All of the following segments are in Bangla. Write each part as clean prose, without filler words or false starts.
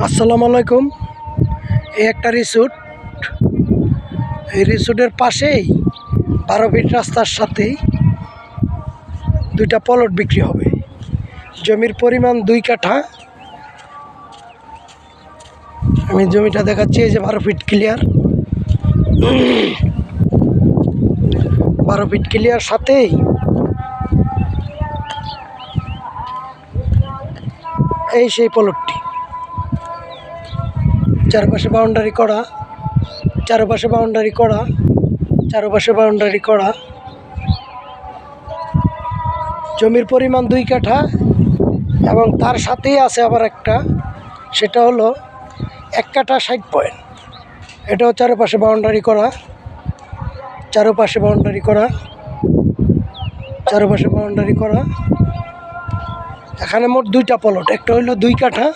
আসসালামু আলাইকুম। এই একটা রিসোর্ট, এই রিসোর্টের পাশেই 12 ফিট রাস্তার সাথেই দুইটা প্লট বিক্রি হবে। জমির পরিমাণ 2 কাঠা। আমি জমিটা দেখাচ্ছি, এই যে 12 ফিট ক্লিয়ার, 12 ফিট ক্লিয়ার সাথেই এই সেই প্লটটি। চারপাশে বাউন্ডারি করা, চারপাশে বাউন্ডারি করা, চারপাশে বাউন্ডারি করা। জমির পরিমাণ 2 কাঠা এবং তার সাথেই আছে আবার একটা, সেটা হলো 1 কাঠা 60 পয়েন্ট। এটাও চারপাশে বাউন্ডারি করা, চারপাশে বাউন্ডারি করা, চারপাশে বাউন্ডারি করা। এখানে মোট 2টা প্লট, একটা হলো 2 কাঠা,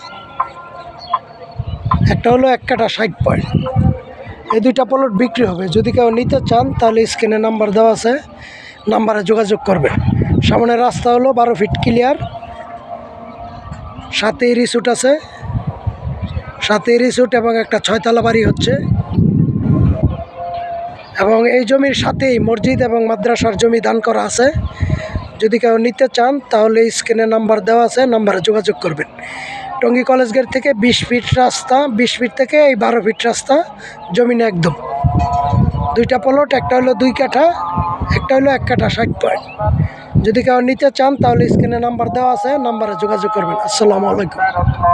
একটা হলো 1 কাঠা 60 পয়েন্ট। এই 2টা প্লট বিক্রি হবে। যদি কেউ নিতে চান তাহলে স্ক্রিনে নাম্বার দেওয়া আছে, নাম্বারে যোগাযোগ করবে। সামনে রাস্তা হলো 12 ফিট ক্লিয়ার, সাথেই রিসোর্ট আছে, সাথেই রিসোর্ট এবং একটা 6তলা বাড়ি হচ্ছে। এবং এই জমির সাথেই মসজিদ এবং মাদ্রাসার জমি দান করা আছে। যদি কেউ নিতে চান তাহলে স্ক্রিনে নাম্বার দেওয়া আছে, নাম্বারে যোগাযোগ করবেন। টঙ্গী কলেজ গেট থেকে 20 ফিট রাস্তা, 20 ফিট থেকে এই 12 ফিট রাস্তা, জমিনে একদম। 2টা প্লট, একটা হলো 2 কাঠা, একটা হলো 1 কাঠা 60 পয়েন্ট। যদি কেউ নিতে চান তাহলে স্ক্রিনে নাম্বার দেওয়া আছে, নাম্বারে যোগাযোগ করবেন। আসসালামু আলাইকুম।